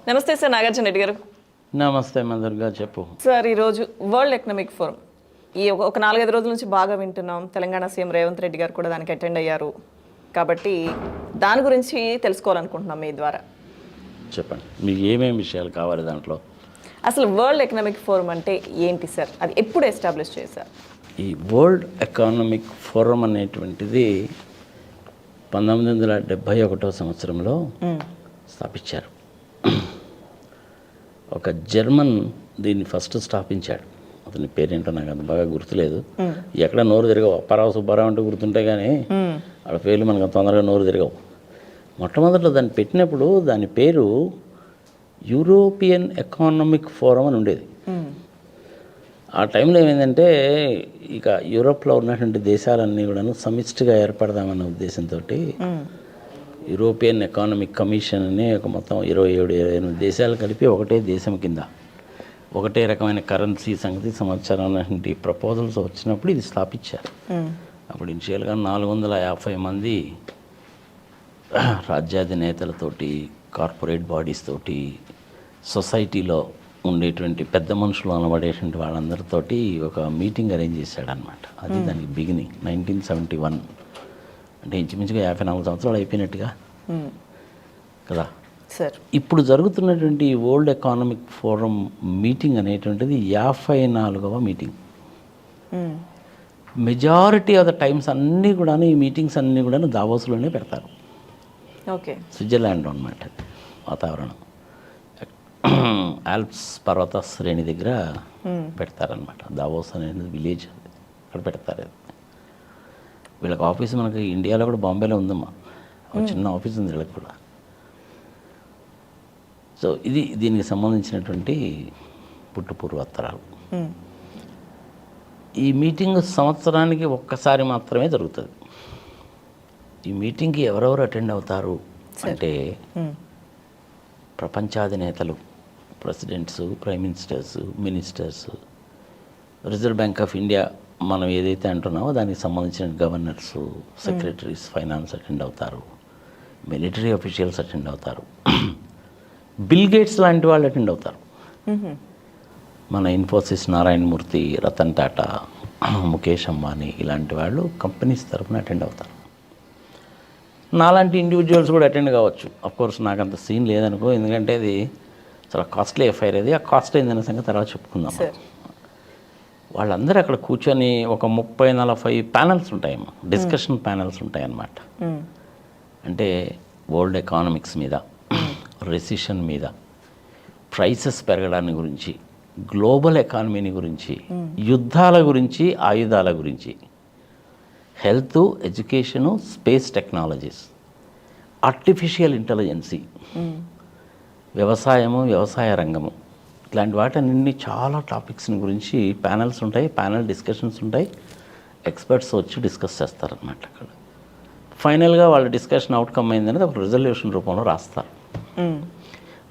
నమస్తే సార్, నాగార్జున రెడ్డి గారు. నమస్తే మధుర్గా, చెప్పు సార్, ఈరోజు వరల్డ్ ఎకనామిక్ ఫోరం ఒక 4-5 రోజుల నుంచి బాగా వింటున్నాం. తెలంగాణ సీఎం రేవంత్ రెడ్డి గారు కూడా దానికి అటెండ్ అయ్యారు. కాబట్టి దాని గురించి తెలుసుకోవాలనుకుంటున్నాం మీ ద్వారా. చెప్పండి, మీకు ఏమేమి విషయాలు కావాలి దాంట్లో? అసలు వరల్డ్ ఎకనామిక్ ఫోరం అంటే ఏంటి సార్? అది ఎప్పుడు ఎస్టాబ్లిష్ చేశారు? ఈ వరల్డ్ ఎకనామిక్ ఫోరం అనేటువంటిది 1971 సంవత్సరంలో స్థాపించారు. ఒక జర్మన్ దీన్ని ఫస్ట్ స్థాపించాడు. అతని పేరేంటో నాకు అంత బాగా గుర్తులేదు. ఎక్కడ నోరు తిరగవు. అప్పారావు సుబ్బారావు అంటే గుర్తుంటాయి, కానీ వాళ్ళ పేర్లు మనకు తొందరగా నోరు తిరగవు. మొట్టమొదట్లో దాన్ని పెట్టినప్పుడు దాని పేరు యూరోపియన్ ఎకనామిక్ ఫోరం అని ఉండేది. ఆ టైంలో ఏమైందంటే, ఇక యూరోప్లో ఉన్నటువంటి దేశాలన్నీ కూడా సమిష్టిగా ఏర్పడదామన్న ఉద్దేశంతో యూరోపియన్ ఎకనామిక్ కమిషన్ అని ఒక మొత్తం 27 దేశాలు కలిపి ఒకటే దేశం కింద ఒకటే రకమైన కరెన్సీ సంగతి సంవత్సరం అనేటువంటి ప్రపోజల్స్ వచ్చినప్పుడు ఇది స్థాపించారు. అప్పుడు ఇనిషియల్గా 450 మంది రాజ్యాధినేతలతోటి, కార్పొరేట్ బాడీస్ తోటి, సొసైటీలో ఉండేటువంటి పెద్ద మనుషులు అనబడేటువంటి వాళ్ళందరితోటి ఒక మీటింగ్ అరేంజ్ చేశాడనమాట. అది దానికి బిగినింగ్ 1971. అంటే ఇంచుమించుగా 54 సంవత్సరాలు అయిపోయినట్టుగా కదా సార్. ఇప్పుడు జరుగుతున్నటువంటి వరల్డ్ ఎకనామిక్ ఫోరం మీటింగ్ అనేటువంటిది 54వ meeting. Majority of the times అన్నీ కూడా ఈ మీటింగ్స్ అన్నీ కూడా దావోస్లోనే పెడతారు. ఓకే. స్విట్జర్లాండ్ అనమాట వాతావరణం. ఆల్ప్స్ పర్వత శ్రేణి దగ్గర పెడతారనమాట. దావోస్ అనేది విలేజ్, అక్కడ పెడతారు. వీళ్ళకి ఆఫీస్ మనకి ఇండియాలో కూడా బాంబేలో ఉందమ్మా. ఒక చిన్న ఆఫీస్ ఉంది వీళ్ళకి కూడా. సో ఇది దీనికి సంబంధించినటువంటి పుట్టు పూర్వోత్తరాలు. ఈ మీటింగ్ సంవత్సరానికి ఒక్కసారి మాత్రమే జరుగుతుంది. ఈ మీటింగ్కి ఎవరెవరు అటెండ్ అవుతారు అంటే, ప్రపంచాధినేతలు, presidents, prime ministers, ministers, reserve bank of India మనం ఏదైతే అంటున్నామో దానికి సంబంధించిన గవర్నర్స్, సెక్రటరీస్, ఫైనాన్స్ అటెండ్ అవుతారు. మిలిటరీ అఫీషియల్స్ అటెండ్ అవుతారు. బిల్ గేట్స్ లాంటి వాళ్ళు అటెండ్ అవుతారు. మన ఇన్ఫోసిస్ నారాయణమూర్తి, రతన్ టాటా, ముఖేష్ అంబానీ ఇలాంటి వాళ్ళు కంపెనీస్ తరఫున అటెండ్ అవుతారు. నాలాంటి ఇండివిజువల్స్ కూడా అటెండ్ కావచ్చు. అఫ్కోర్స్ నాకు అంత సీన్ లేదనుకో, ఎందుకంటే అది చాలా కాస్ట్లీ ఎఫ్ఐఆర్. అది ఆ కాస్ట్ అయిందన్న సంగతి తర్వాత చెప్పుకుందాం. వాళ్ళందరూ అక్కడ కూర్చొని ఒక 30-40 ప్యానల్స్ ఉంటాయమ్మా, డిస్కషన్ ప్యానల్స్ ఉంటాయి అన్నమాట. అంటే వరల్డ్ ఎకానమిక్స్ మీద, రెసిషన్ మీద, ప్రైసెస్ పెరగడాన్ని గురించి, గ్లోబల్ ఎకానమీని గురించి, యుద్ధాల గురించి, ఆయుధాల గురించి, health, education, space technologies, artificial intelligence, వ్యవసాయము, వ్యవసాయ రంగము, ఇట్లాంటి వాటన్నింటినీ చాలా టాపిక్స్ని గురించి ప్యానల్స్ ఉంటాయి, ప్యానల్ డిస్కషన్స్ ఉంటాయి. ఎక్స్పర్ట్స్ వచ్చి డిస్కస్ చేస్తారనమాట. అక్కడ ఫైనల్గా వాళ్ళ డిస్కషన్ అవుట్కమ్ అయిందనేది ఒక రిజల్యూషన్ రూపంలో రాస్తారు.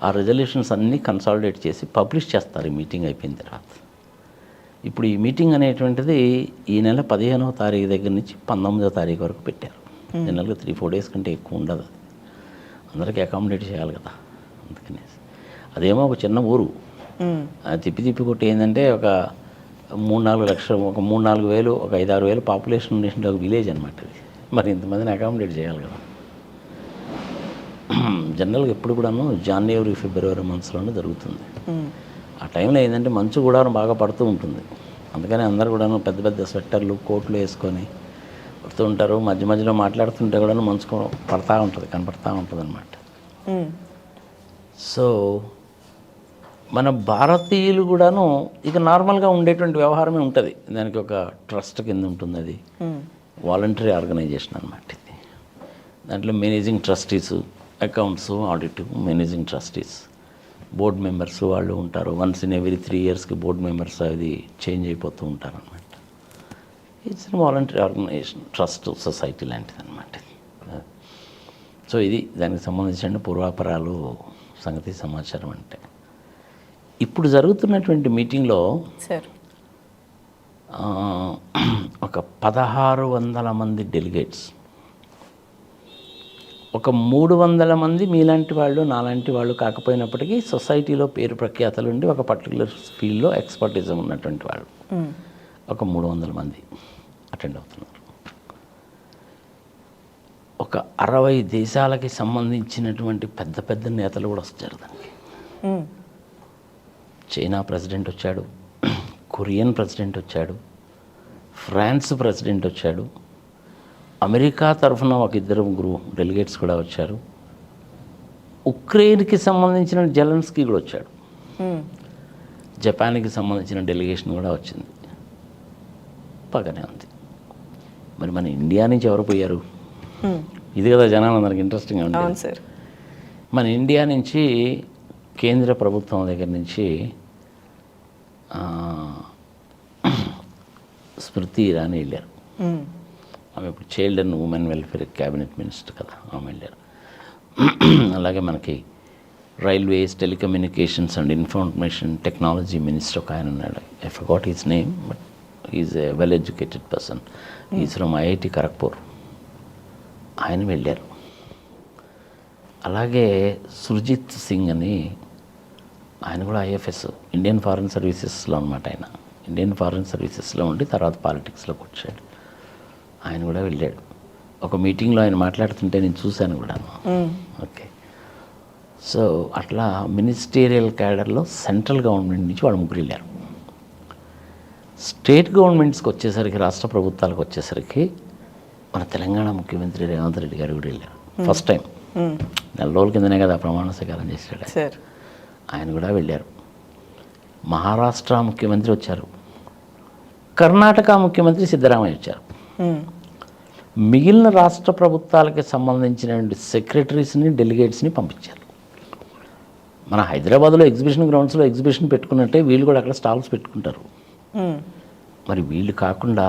ఆ రిజల్యూషన్స్ అన్నీ కన్సాలిడేట్ చేసి పబ్లిష్ చేస్తారు ఈ మీటింగ్ అయిపోయిన తర్వాత. ఇప్పుడు ఈ మీటింగ్ అనేటువంటిది ఈ నెల 15వ తారీఖు దగ్గర నుంచి 19వ తారీఖు వరకు పెట్టారు. జనరల్గా 3-4 డేస్ కంటే ఎక్కువ ఉండదు. అందరికీ అకామిడేట్ చేయాలి కదా, అందుకని. అదేమో ఒక చిన్న ఊరు, తిప్పి కొట్టి ఏంటంటే ఒక 3-4 లక్షలు, ఒక 3-4 వేలు, ఒక 5-6 వేలు పాపులేషన్ ఉండేటువంటి ఒక విలేజ్ అనమాట అది. మరి ఇంతమందిని అకామిడేట్ చేయాలి కదా. జనరల్గా ఎప్పుడు కూడాను జనవరి, ఫిబ్రవరి మంత్స్లోనే జరుగుతుంది. ఆ టైంలో ఏంటంటే మంచు కూడా బాగా పడుతూ ఉంటుంది. అందుకని అందరూ కూడాను పెద్ద పెద్ద స్వెట్టర్లు, కోట్లు వేసుకొని పడుతూ ఉంటారు. మధ్య మధ్యలో మాట్లాడుతుంటే కూడా మంచు పడతా ఉంటుంది, కనపడతా ఉంటుంది అన్నమాట. సో మన భారతీయులు కూడాను ఇక నార్మల్గా ఉండేటువంటి వ్యవహారమే ఉంటుంది. దానికి ఒక ట్రస్ట్ కింద ఉంటుంది. అది వాలంటరీ ఆర్గనైజేషన్ అన్నమాట. ఇది దాంట్లో managing trustees, accounts, audit, managing trustees, board members వాళ్ళు ఉంటారు. వన్స్ ఇన్ ఎవ్రీ 3 ఇయర్స్కి బోర్డ్ మెంబర్స్ అది చేంజ్ అయిపోతూ ఉంటారు అనమాట. It's voluntary organisation, trust society లాంటిది అనమాట. సో ఇది దానికి సంబంధించిన పూర్వాపరాలు, సంగతి సమాచారం. అంటే ఇప్పుడు జరుగుతున్నటువంటి మీటింగ్లో ఒక 1600 మంది డెలిగేట్స్ ఒక 300 మంది మీలాంటి వాళ్ళు నాలాంటి వాళ్ళు కాకపోయినప్పటికీ సొసైటీలో పేరు ప్రఖ్యాతలు ఉండి ఒక పర్టికులర్ ఫీల్డ్లో ఎక్స్పర్టిజం ఉన్నటువంటి వాళ్ళు ఒక 300 మంది అటెండ్ అవుతున్నారు. ఒక 60 దేశాలకి సంబంధించినటువంటి పెద్ద పెద్ద నేతలు కూడా వచ్చారు దానికి. చైనా ప్రెసిడెంట్ వచ్చాడు, కొరియన్ ప్రెసిడెంట్ వచ్చాడు, ఫ్రాన్స్ ప్రెసిడెంట్ వచ్చాడు, అమెరికా తరఫున ఒక 2-3 డెలిగేట్స్ కూడా వచ్చారు, ఉక్రెయిన్కి సంబంధించిన జెలెన్స్కీ కూడా వచ్చాడు, జపాన్కి సంబంధించిన డెలిగేషన్ కూడా వచ్చింది. బాగానే ఉంది. మరి మన ఇండియా నుంచి ఎవరు పోయారు? ఇది కదా జనాలందరికి ఇంట్రెస్టింగ్గా ఉంటుంది సార్. మన ఇండియా నుంచి కేంద్ర ప్రభుత్వం దగ్గర నుంచి స్మృతి ఇరానీ వెళ్ళారు. ఆమె ఇప్పుడు child and women welfare cabinet minister కదా, ఆమె వెళ్ళారు. అలాగే మనకి railways, telecommunications and information technology minister ఒక ఆయన ఉన్నాడు. I forgot his name, but is a well educated person. Is from IIT Kharagpur. ఆయన వెళ్ళారు. అలాగే సుర్జిత్ సింగ్ అని ఆయన కూడా ఐఎఫ్ఎస్ ఇండియన్ ఫారెన్ సర్వీసెస్లో అనమాట. ఆయన ఇండియన్ ఫారెన్ సర్వీసెస్లో ఉండి తర్వాత పాలిటిక్స్లోకి వచ్చాడు. ఆయన కూడా వెళ్ళాడు. ఒక మీటింగ్లో ఆయన మాట్లాడుతుంటే నేను చూశాను కూడా. ఓకే. సో అట్లా మినిస్టీరియల్ క్యాడర్లో సెంట్రల్ గవర్నమెంట్ నుంచి వాళ్ళు 3 వెళ్ళారు. స్టేట్ గవర్నమెంట్స్కి వచ్చేసరికి, రాష్ట్ర ప్రభుత్వాలకు వచ్చేసరికి మన తెలంగాణ ముఖ్యమంత్రి రేవంత్ రెడ్డి గారు కూడా వెళ్ళారు. ఫస్ట్ టైం 4 రోజుల కిందనే కదా ప్రమాణ స్వీకారం చేశాడు. ఆయన కూడా వెళ్ళారు. మహారాష్ట్ర ముఖ్యమంత్రి వచ్చారు, కర్ణాటక ముఖ్యమంత్రి సిద్ధరామయ్య వచ్చారు. మిగిలిన రాష్ట్ర ప్రభుత్వాలకి సంబంధించిన సెక్రటరీస్ని, డెలిగేట్స్ని పంపించారు. మన హైదరాబాద్లో ఎగ్జిబిషన్ గ్రౌండ్స్లో ఎగ్జిబిషన్ పెట్టుకున్నట్టే వీళ్ళు కూడా అక్కడ స్టాల్స్ పెట్టుకుంటారు. మరి వీళ్ళు కాకుండా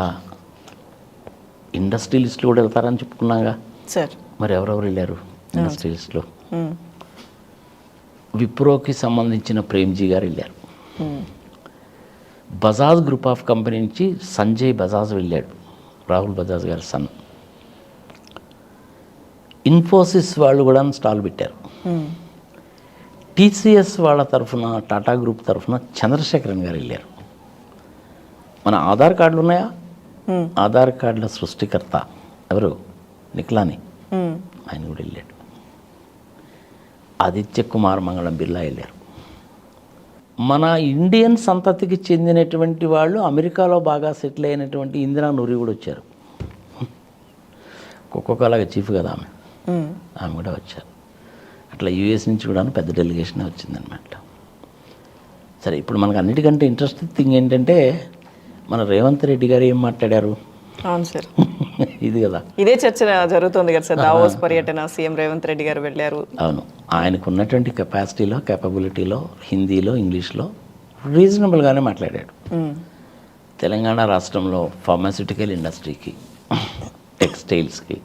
ఇండస్ట్రియలిస్టులు కూడా వెళ్తారని చెప్పుకున్నాగా సార్. మరి ఎవరెవరు వెళ్ళారు ఇండస్ట్రియలిస్టులు? విప్రోకి సంబంధించిన ప్రేమ్జీ గారు వెళ్ళారు. బజాజ్ గ్రూప్ ఆఫ్ కంపెనీ నుంచి సంజయ్ బజాజ్ వెళ్ళాడు, రాహుల్ బజాజ్ గారి సన్. ఇన్ఫోసిస్ వాళ్ళు కూడా స్టాల్ పెట్టారు. టీసీఎస్ వాళ్ళ తరఫున, టాటా గ్రూప్ తరఫున చంద్రశేఖరన్ గారు వెళ్ళారు. మన ఆధార్ కార్డులు ఉన్నాయా? ఆధార్ కార్డుల సృష్టికర్త ఎవరు? నిక్లాని, ఆయన కూడా వెళ్ళాడు. ఆదిత్య కుమార్ మంగళం బిర్లా వెళ్ళారు. మన ఇండియన్ సంతతికి చెందినటువంటి వాళ్ళు అమెరికాలో బాగా సెటిల్ అయినటువంటి ఇందిరా నూరి కూడా వచ్చారు. కోకోకోలాగా చీఫ్ కదా ఆమె, ఆమె కూడా వచ్చారు. అట్లా యూఎస్ నుంచి కూడా పెద్ద డెలిగేషన్ వచ్చిందనమాట. సరే, ఇప్పుడు మనకు అన్నిటికంటే ఇంట్రెస్టింగ్ థింగ్ ఏంటంటే మన రేవంత్ రెడ్డి గారు ఏం మాట్లాడారు? అవును సార్, ఇది కదా, ఇదే చర్చ జరుగుతుంది కదా సార్. దావోస్ పర్యటన సీఎం రేవంత్ రెడ్డి గారు వెళ్ళారు. అవును, ఆయనకు ఉన్నటువంటి కెపాసిటీలో, కేపబిలిటీలో హిందీలో, ఇంగ్లీష్లో రీజనబుల్గానే మాట్లాడాడు. తెలంగాణ రాష్ట్రంలో ఫార్మాస్యూటికల్ ఇండస్ట్రీకి, టెక్స్టైల్స్కి,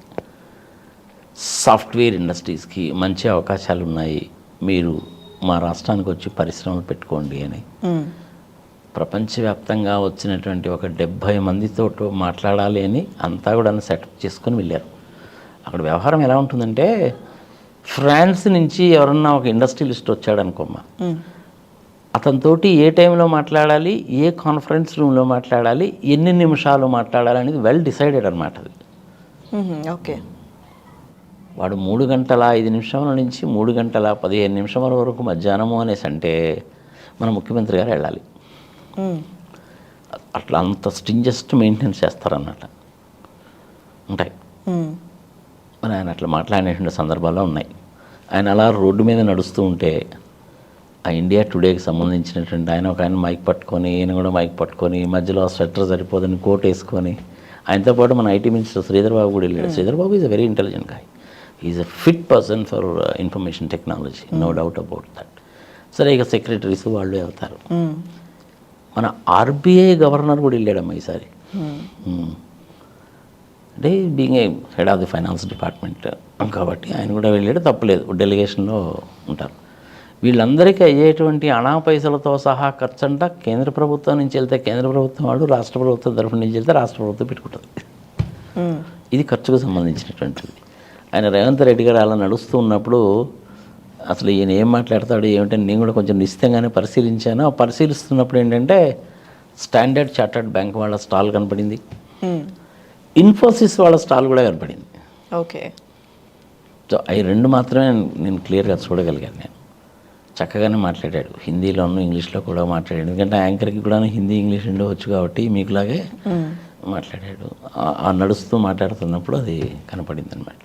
సాఫ్ట్వేర్ ఇండస్ట్రీస్కి మంచి అవకాశాలు ఉన్నాయి, మీరు మా రాష్ట్రానికి వచ్చి పరిశ్రమలు పెట్టుకోండి అని ప్రపంచవ్యాప్తంగా వచ్చినటువంటి ఒక 70 మందితో మాట్లాడాలి అని అంతా కూడా సెటప్ చేసుకొని వెళ్ళారు. అక్కడ వ్యవహారం ఎలా ఉంటుందంటే, ఫ్రాన్స్ నుంచి ఎవరన్నా ఒక ఇండస్ట్రియలిస్ట్ వచ్చాడు అనుకోమ్మా, అతనితోటి ఏ టైంలో మాట్లాడాలి, ఏ కాన్ఫరెన్స్ రూమ్లో మాట్లాడాలి, ఎన్ని నిమిషాలు మాట్లాడాలి అనేది వెల్ డిసైడెడ్ అనమాట. అది ఓకే. వాడు 3 గంటల 5 నిమిషాల నుంచి 3 గంటల 15 నిమిషాల వరకు మధ్యాహ్నము అనేసి అంటే మన ముఖ్యమంత్రి గారు వెళ్ళాలి. అట్లా అంత స్ట్రింజెస్ట్ మెయింటెనెన్స్ చేస్తారన్నమాట, ఉంటాయి. మరి ఆయన అట్లా మాట్లాడినటువంటి సందర్భాల్లో ఉన్నాయి. ఆయన అలా రోడ్డు మీద నడుస్తూ ఉంటే ఆ ఇండియా టుడేకి సంబంధించినటువంటి ఆయన ఒక ఆయన మైక్ పట్టుకొని, ఈయన కూడా మైక్ పట్టుకొని, మధ్యలో స్వెటర్ సరిపోదని కోట్ వేసుకొని, ఆయనతో పాటు మన ఐటీ మినిస్టర్ శ్రీధర్ బాబు కూడా వెళ్ళాడు. Sridhar Babu is a very intelligent guy, is a fit person for information technology, no doubt about that. సరే, ఇక సెక్రటరీస్ వాళ్ళు వెళ్తారు. మన ఆర్బీఐ గవర్నర్ కూడా వెళ్ళాడమ్మా ఈసారి. అంటే being a head of the finance department కాబట్టి ఆయన కూడా వెళ్ళాడు, తప్పలేదు, డెలిగేషన్లో ఉంటారు. వీళ్ళందరికీ అయ్యేటువంటి అనా పైసలతో సహా ఖర్చు అంతా కేంద్ర ప్రభుత్వం నుంచి వెళ్తే కేంద్ర ప్రభుత్వం వాడు, రాష్ట్ర ప్రభుత్వం తరఫు నుంచి వెళ్తే రాష్ట్ర ప్రభుత్వం పెట్టుకుంటుంది. ఇది ఖర్చుకు సంబంధించినటువంటిది. ఆయన రేవంత్ రెడ్డి గారు అలా నడుస్తూ ఉన్నప్పుడు అసలు ఈయన ఏం మాట్లాడతాడు ఏమిటని నేను కూడా కొంచెం నిశ్చితంగానే పరిశీలించాను. ఆ పరిశీలిస్తున్నప్పుడు ఏంటంటే స్టాండర్డ్ చార్టర్డ్ బ్యాంక్ వాళ్ళ స్టాల్ కనపడింది, ఇన్ఫోసిస్ వాళ్ళ స్టాల్ కూడా కనపడింది. ఓకే. సో అవి రెండు మాత్రమే నేను క్లియర్గా చూడగలిగాను. నేను చక్కగానే మాట్లాడాడు, హిందీలోను ఇంగ్లీష్లో కూడా మాట్లాడాడు. ఎందుకంటే యాంకర్కి కూడా హిందీ ఇంగ్లీష్ రెండో వచ్చు కాబట్టి మీకులాగే మాట్లాడాడు. ఆ నడుస్తూ మాట్లాడుతున్నప్పుడు అది కనపడింది అనమాట.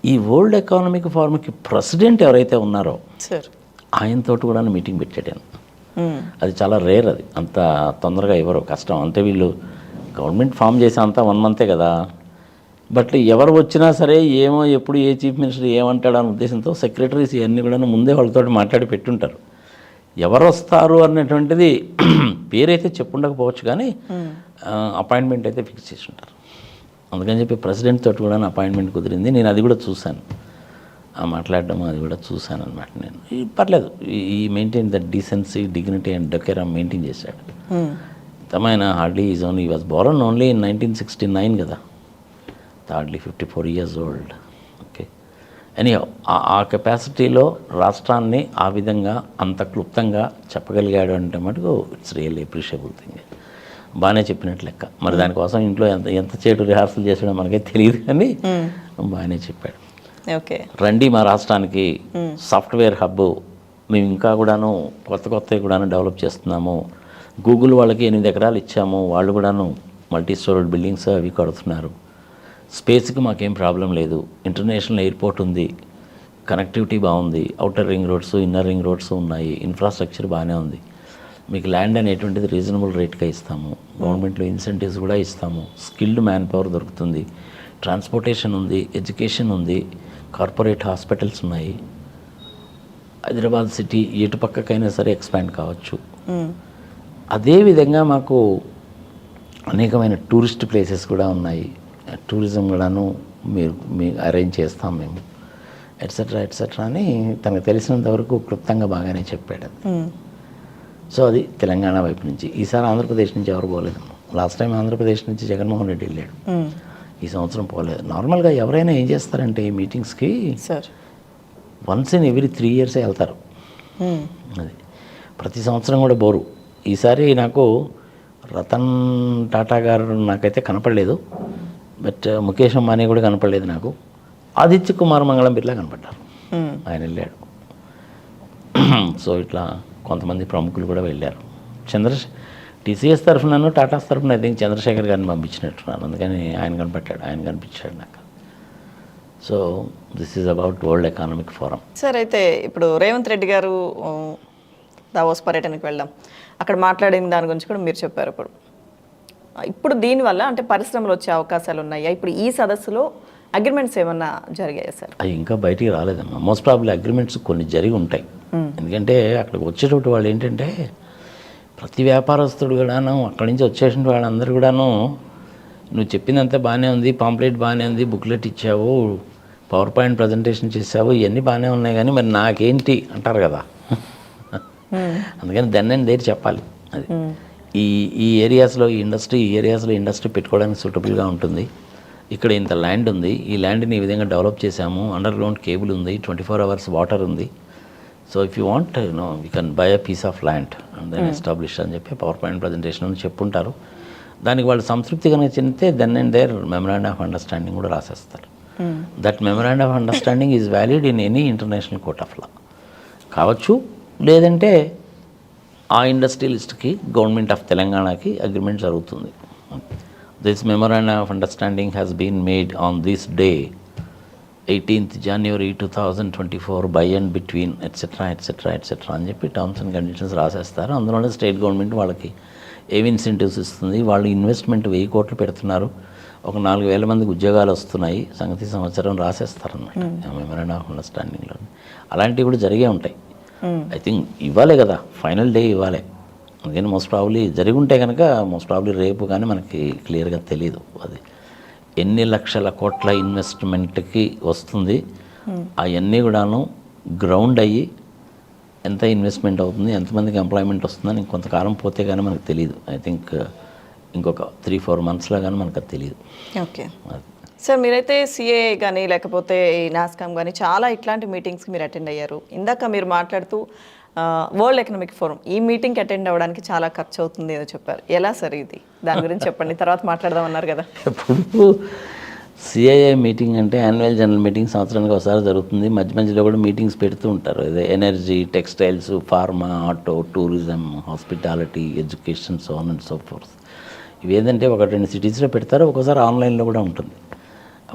ఈ వరల్డ్ ఎకనామిక్ ఫోరంకి ప్రెసిడెంట్ ఎవరైతే ఉన్నారో సార్ ఆయనతో కూడా మీటింగ్ పెట్టాడు. అది చాలా రేర్, అది అంత తొందరగా ఇవ్వరు, కష్టం. అంటే వీళ్ళు గవర్నమెంట్ ఫామ్ చేసే అంతా 1 month కదా. బట్ ఎవరు వచ్చినా సరే ఏమో ఎప్పుడు ఏ చీఫ్ మినిస్టర్ ఏమంటాడు అనే ఉద్దేశంతో సెక్రటరీస్ ఇవన్నీ కూడా ముందే వాళ్ళతో మాట్లాడి పెట్టుంటారు. ఎవరు వస్తారు అన్నటువంటిది పేరైతే చెప్పుండకపోవచ్చు కానీ అపాయింట్మెంట్ అయితే ఫిక్స్ చేసి ఉంటారు. అందుకని చెప్పి ప్రెసిడెంట్ తోటి కూడా అపాయింట్మెంట్ కుదిరింది. నేను అది కూడా చూశాను, మాట్లాడడం అది కూడా చూశాను అనమాట. నేను పర్లేదు, ఈ maintain the decency, dignity and decorum maintain చేశాడు. తమైన hardly is only was born only in 1969 కదా, హార్డ్లీ 54 years old. ఓకే. అని ఆ కెపాసిటీలో రాష్ట్రాన్ని ఆ విధంగా అంత క్లుప్తంగా చెప్పగలిగాడు అంటే మటుకు ఇట్స్ రియల్లీ అప్రిషియబుల్ థింగ్. బాగానే చెప్పినట్లు లెక్క. మరి దానికోసం ఇంట్లో ఎంత చేటు రిహార్సల్ చేసాడో మనకే తెలియదు కానీ బాగానే చెప్పాడు. ఓకే. రండి మా రాష్ట్రానికి, సాఫ్ట్వేర్ హబ్ మేము ఇంకా కూడాను కొత్తవి కూడాను డెవలప్ చేస్తున్నాము. గూగుల్ వాళ్ళకి 8 ఎకరాలు ఇచ్చాము, వాళ్ళు కూడాను మల్టీ స్టోరీడ్ బిల్డింగ్స్ అవి కడుతున్నారు. స్పేస్కి మాకేం ప్రాబ్లం లేదు, ఇంటర్నేషనల్ ఎయిర్పోర్ట్ ఉంది, కనెక్టివిటీ బాగుంది, outer ring roads inner ring roads ఉన్నాయి, ఇన్ఫ్రాస్ట్రక్చర్ బాగానే ఉంది. మీకు ల్యాండ్ అనేటువంటిది రీజనబుల్ రేట్గా ఇస్తాము, గవర్నమెంట్లో ఇన్సెంటివ్స్ కూడా ఇస్తాము, స్కిల్డ్ మ్యాన్ పవర్ దొరుకుతుంది, ట్రాన్స్పోర్టేషన్ ఉంది, ఎడ్యుకేషన్ ఉంది, కార్పొరేట్ హాస్పిటల్స్ ఉన్నాయి. హైదరాబాద్ సిటీ ఎటు పక్కకైనా సరే ఎక్స్పాండ్ కావచ్చు. అదేవిధంగా మాకు అనేకమైన టూరిస్ట్ ప్లేసెస్ కూడా ఉన్నాయి, టూరిజం కూడాను మీ అరేంజ్ చేస్తాం మేము, ఎట్సెట్రా ఎట్సెట్రా అని తనకు తెలిసినంత వరకు క్లుప్తంగా బాగానే చెప్పాడు. సో అది తెలంగాణ వైపు నుంచి. ఈసారి ఆంధ్రప్రదేశ్ నుంచి ఎవరు పోలేదు. లాస్ట్ టైం ఆంధ్రప్రదేశ్ నుంచి జగన్మోహన్ రెడ్డి వెళ్ళాడు, ఈ సంవత్సరం పోలేదు. నార్మల్గా ఎవరైనా ఏం చేస్తారంటే ఈ మీటింగ్స్కి వన్స్ ఇన్ ఎవ్రీ 3 years వెళ్తారు. అది ప్రతి సంవత్సరం కూడా బోరు. ఈసారి నాకు రతన్ టాటా గారు నాకైతే కనపడలేదు, బట్ ముఖేష్ అంబానీ కూడా కనపడలేదు నాకు. ఆదిత్య కుమార్ మంగళం బిర్లా కనపడ్డారు, ఆయన వెళ్ళాడు. సో ఇట్లా కొంతమంది ప్రముఖులు కూడా వెళ్ళారు. టీసీఎస్ తరఫునను టాటాస్ తరఫున ఐ థింక్ చంద్రశేఖర్ గారిని పంపించినట్టున్నాను, అందుకని ఆయన కనిపించాడు నాకు. So this is about world economic forum. Sir అయితే ఇప్పుడు రేవంత్ రెడ్డి గారు దావోస్ పర్యటనకు వెళ్దాం, అక్కడ మాట్లాడిన దాని గురించి కూడా మీరు చెప్పారు. ఇప్పుడు దీనివల్ల అంటే పరిశ్రమలు వచ్చే అవకాశాలు ఉన్నాయా? ఇప్పుడు ఈ సదస్సులో అగ్రిమెంట్స్ ఏమన్నా జరిగాయా సార్? అవి ఇంకా బయటికి రాలేదమ్మా. మోస్ట్ ప్రాబ్లీ అగ్రిమెంట్స్ కొన్ని జరిగి ఉంటాయి. ఎందుకంటే అక్కడికి వచ్చేటప్పుడు వాళ్ళు ఏంటంటే ప్రతి వ్యాపారస్తుడు కూడాను అక్కడి నుంచి వచ్చేసిన వాళ్ళందరూ కూడాను నువ్వు చెప్పిందంతా బాగానే ఉంది, పాంప్లెట్ బాగానే ఉంది, బుక్లెట్ ఇచ్చావు, పవర్ పాయింట్ ప్రజెంటేషన్ చేసావు, ఇవన్నీ బాగానే ఉన్నాయి కానీ మరి నాకేంటి అంటారు కదా. అందుకని దెన్ అండ్ దేర్ చెప్పాలి. అది ఈ ఏరియాస్లో ఇండస్ట్రీ పెట్టుకోవడానికి సూటబుల్గా ఉంటుంది. ఇక్కడ ఇంత ల్యాండ్ ఉంది, ఈ ల్యాండ్ని ఈ విధంగా డెవలప్ చేసాము, అండర్ గ్రౌండ్ కేబుల్ ఉంది, 24 hours వాటర్ ఉంది. So if you want you can buy a piece of land and then establish అని చెప్పి పవర్ పాయింట్ ప్రజెంటేషన్ అని చెప్పుంటారు. దానికి వాళ్ళు సంతృప్తి కనుక చెందితే then and there memorandum of understanding కూడా రాసేస్తారు. That memorandum of understanding is valid in any international court of law కావచ్చు, లేదంటే ఆ ఇండస్ట్రియలిస్ట్కి గవర్నమెంట్ ఆఫ్ తెలంగాణకి అగ్రిమెంట్ జరుగుతుంది. This memorandum of understanding has been made on this day 18th January 2024 by and between etcetera అని చెప్పి terms and conditions రాసేస్తారు. అందులోనే state government వాళ్ళకి ఏవి ఇన్సెంటివ్స్ ఇస్తుంది, వాళ్ళు ఇన్వెస్ట్మెంట్ 1000 కోట్లు పెడుతున్నారు, ఒక 4000 మందికి ఉద్యోగాలు వస్తున్నాయి, సంగతి సంవత్సరం రాసేస్తారన్నమాట మెమరాండం ఆఫ్ అండర్స్టాండింగ్లో. అలాంటివి కూడా జరిగే ఉంటాయి. ఐ థింక్ ఇవ్వాలే కదా, ఫైనల్ డే ఇవ్వాలే. అందుకని మోస్ట్ ప్రాబ్లీ జరిగి ఉంటే కనుక మోస్ట్ ప్రాబ్లీ రేపు కానీ మనకి క్లియర్గా తెలియదు అది ఎన్ని లక్షల కోట్ల ఇన్వెస్ట్మెంట్కి వస్తుంది, అవన్నీ కూడాను గ్రౌండ్ అయ్యి ఎంత ఇన్వెస్ట్మెంట్ అవుతుంది, ఎంతమందికి ఎంప్లాయ్మెంట్ వస్తుందని ఇంకొంతకాలం పోతే కానీ మనకు తెలియదు. ఐ థింక్ ఇంకొక 3-4 monthsలో కానీ మనకు అది తెలియదు. ఓకే. సార్ మీరైతే సిఏ కానీ లేకపోతే ఈ నాస్కామ్ కానీ చాలా ఇట్లాంటి మీటింగ్స్కి మీరు అటెండ్ అయ్యారు. ఇందాక మీరు మాట్లాడుతూ వరల్డ్ ఎకనామిక్ ఫోరం ఈ మీటింగ్కి అటెండ్ అవ్వడానికి చాలా ఖర్చు అవుతుంది ఏదో చెప్పారు. ఎలా సార్ ఇది? దాని గురించి చెప్పండి, తర్వాత మాట్లాడదామన్నారు కదా. ఇప్పుడు సిఐఐ మీటింగ్ అంటే యాన్యువల్ జనరల్ మీటింగ్ సంవత్సరానికి ఒకసారి జరుగుతుంది. మధ్య మధ్యలో కూడా మీటింగ్స్ పెడుతూ ఉంటారు. అదే energy, textiles, pharma, auto, tourism, hospitality, education, so on and so fourth. ఇవి ఏదంటే ఒక 2 సిటీస్లో పెడతారు, ఒకసారి ఆన్లైన్లో కూడా ఉంటుంది.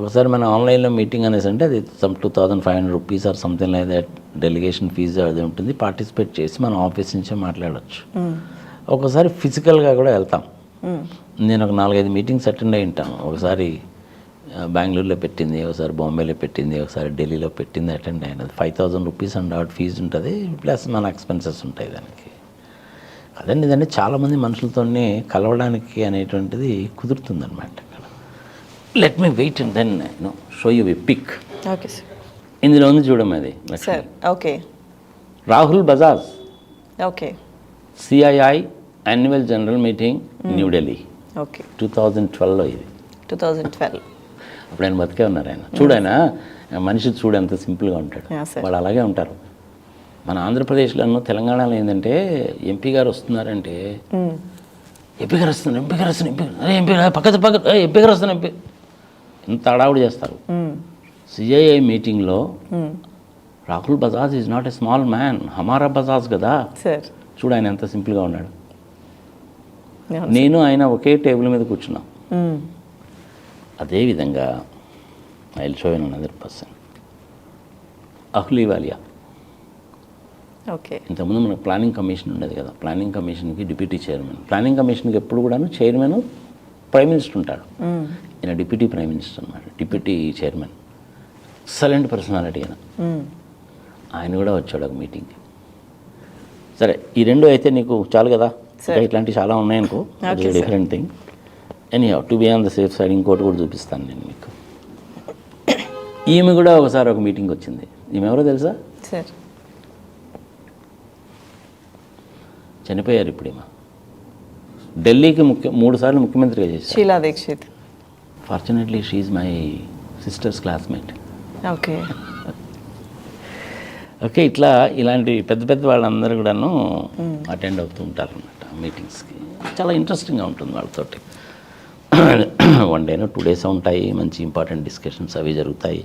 ఒకసారి మన ఆన్లైన్లో మీటింగ్ అనేసి అంటే అది some 2500 rupees or something like that delegation fees అది ఉంటుంది. పార్టిసిపేట్ చేసి మనం ఆఫీస్ నుంచే మాట్లాడవచ్చు. ఒకసారి ఫిజికల్గా కూడా వెళ్తాం. నేను ఒక 4-5 మీటింగ్స్ అటెండ్ అయి ఉంటాను. ఒకసారి బెంగళూరులో పెట్టింది, ఒకసారి బాంబేలో పెట్టింది, ఒకసారి ఢిల్లీలో పెట్టింది అటెండ్ అయినది. 5000 రూపీస్ అండ్ అవుట్ ఫీజు ఉంటుంది, ప్లస్ మన ఎక్స్పెన్సెస్ ఉంటాయి దానికి. అదండి, ఇదంటే చాలామంది మనుషులతోనే కలవడానికి అనేటువంటిది కుదురుతుందన్నమాట. Let me wait and then show you a pic. Okay sir. ఇందులో ఉంది చూడమ్మా అది sir. Okay. Rahul Bajaj, okay. CII annual general meeting, New Delhi, okay. 2012లో ఇది. 2012. అప్పుడు ఆయన బతికే ఉన్నారు. ఆయన చూడు, ఆయన మనిషి చూడు ఎంత సింపుల్గా ఉంటాడు. వాళ్ళు అలాగే ఉంటారు. మన ఆంధ్రప్రదేశ్లోనూ తెలంగాణలో ఏంటంటే ఎంపీ గారు వస్తున్నారంటే ఎంపీ గారు వస్తున్నారు, ఎంపీ గారు వస్తున్నారు, ఎంపీ ఎంపీ గారు వస్తున్నారు, ఎంపీ ఇంత అడావుడు చేస్తారు. సిఐఐ మీటింగ్లో Rahul Bajaj is not a small man, హమారా బజాజ్ కదా. చూడు ఆయన ఎంత సింపుల్గా ఉన్నాడు. నేను ఆయన ఒకే టేబుల్ మీద కూర్చున్నాం. అదేవిధంగా I will show you another person, Ahluwalia. Okay. ఇంతకుముందు మనకు ప్లానింగ్ కమిషన్ ఉండేది కదా, ప్లానింగ్ కమిషన్కి డిప్యూటీ చైర్మన్. ప్లానింగ్ కమిషన్కి ఎప్పుడు కూడాను చైర్మన్ ప్రైమ్ మినిస్టర్ ఉంటాడు. ఈయన డిప్యూటీ ప్రైమ్ మినిస్టర్ అన్నమాట, డిప్యూటీ చైర్మన్. ఎక్సలెంట్ పర్సనాలిటీ ఆయన. ఆయన కూడా వచ్చాడు ఒక మీటింగ్కి. సరే, ఈ రెండు అయితే నీకు చాలు కదా. ఇట్లాంటివి చాలా ఉన్నాయనుకో, different thing. Anyhow to be on the safe side ఇంకోటి కూడా చూపిస్తాను నేను మీకు. ఈమె కూడా ఒకసారి ఒక మీటింగ్ వచ్చింది. ఈమె ఎవరో తెలుసా? సార్, చనిపోయారు ఇప్పుడు. ఈమె ఢిల్లీకి 3 సార్లు ముఖ్యమంత్రిగా చేశారు. Sheila Dikshit. Fortunately she is my sister's classmate. Okay. Okay, ఇలాంటి పెద్ద పెద్ద వాళ్ళందరూ కూడాను అటెండ్ అవుతూ ఉంటారు అన్నమాట మీటింగ్స్కి. చాలా ఇంట్రెస్టింగ్గా ఉంటుంది వాళ్ళతోటి. 1 day 2 days ఉంటాయి. మంచి ఇంపార్టెంట్ డిస్కషన్స్ అవి జరుగుతాయి.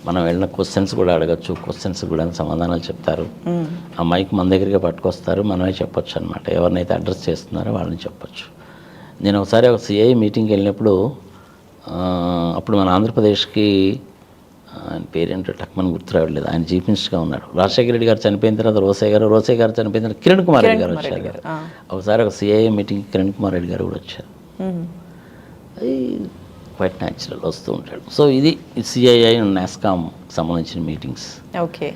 మనం వెళ్ళిన క్వశ్చన్స్ కూడా అడగచ్చు, క్వశ్చన్స్ కూడా సమాధానాలు చెప్తారు. ఆ మైక్ మన దగ్గరికి పట్టుకొస్తారు, మనమే చెప్పొచ్చు అనమాట. ఎవరినైతే అడ్రస్ చేస్తున్నారో వాళ్ళని చెప్పొచ్చు. నేను ఒకసారి ఒక సిఐ మీటింగ్కి వెళ్ళినప్పుడు, అప్పుడు మన ఆంధ్రప్రదేశ్కి ఆయన పేరేంటో టక్మని గుర్తు రావట్లేదు, ఆయన చీఫ్ మినిస్టర్గా ఉన్నాడు. రాజశేఖర రెడ్డి గారు చనిపోయిన తర్వాత రోసయ్య గారు చనిపోయిన తర్వాత కిరణ్ కుమార్ రెడ్డి గారు వచ్చారు. ఒకసారి ఒక సిఐ మీటింగ్కి కిరణ్ కుమార్ రెడ్డి గారు కూడా వచ్చారు. అది క్వైట్ న్యాచురల్, వస్తూ ఉంటాడు. సో ఇది సిఐఐ అండ్ నాస్కామ్ సంబంధించిన మీటింగ్స్. ఓకే.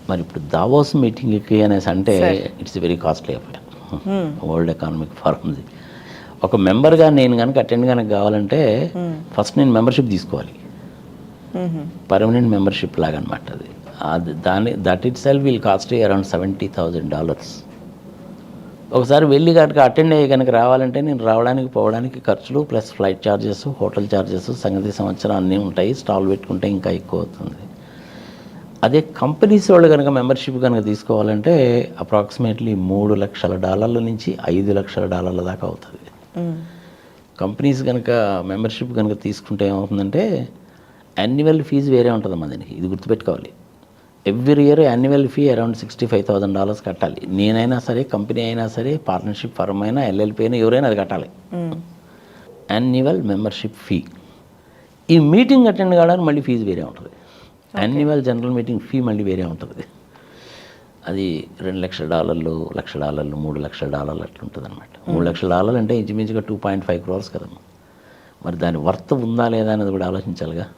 మరి ఇప్పుడు దావోస్ మీటింగ్కి అనేసి అంటే it's very costly affair. World economic ఫోరంది. ఒక మెంబర్గా నేను కనుక అటెండ్ కనుక కావాలంటే ఫస్ట్ నేను మెంబర్షిప్ తీసుకోవాలి, పర్మనెంట్ మెంబర్షిప్ లాగా అనమాట. అది that it self will cost around $70,000. ఒకసారి వెళ్ళి కనుక అటెండ్ అయ్యి కనుక రావాలంటే నేను రావడానికి పోవడానికి ఖర్చులు plus flight charges, hotel charges, సంగతి సంవత్సరం అన్నీ ఉంటాయి. స్టాల్ పెట్టుకుంటే ఇంకా ఎక్కువ అవుతుంది. అదే కంపెనీస్ వాళ్ళు కనుక మెంబర్షిప్ కనుక తీసుకోవాలంటే అప్రాక్సిమేట్లీ $3 లక్షల నుంచి $5 లక్షల దాకా అవుతుంది. కంపెనీస్ కనుక మెంబర్షిప్ కనుక తీసుకుంటే ఏమవుతుందంటే యాన్యువల్ ఫీజు వేరే ఉంటుందమ్మా దీనికి. ఇది గుర్తుపెట్టుకోవాలి. Every year annual fee around $65,000 కట్టాలి. నేనైనా సరే, కంపెనీ అయినా సరే, పార్ట్నర్షిప్ ఫర్మ్ అయినా, ఎల్ఎల్పీ అయినా, ఎవరైనా అది కట్టాలి. Annual membership fee. ఈ మీటింగ్ అటెండ్ కావడానికి మళ్ళీ ఫీజు వేరే ఉంటుంది. యాన్యువల్ జనరల్ మీటింగ్ ఫీ మళ్ళీ వేరే ఉంటుంది. అది $2 లక్షల, $1 లక్ష, $3 లక్షల అట్లుంటుంది అనమాట. $3 లక్షల అంటే ఇంచుమించుగా 2.5 crores కదమ్మా. మరి దాని వర్త్ ఉందా లేదా అనేది కూడా ఆలోచించాలిగా.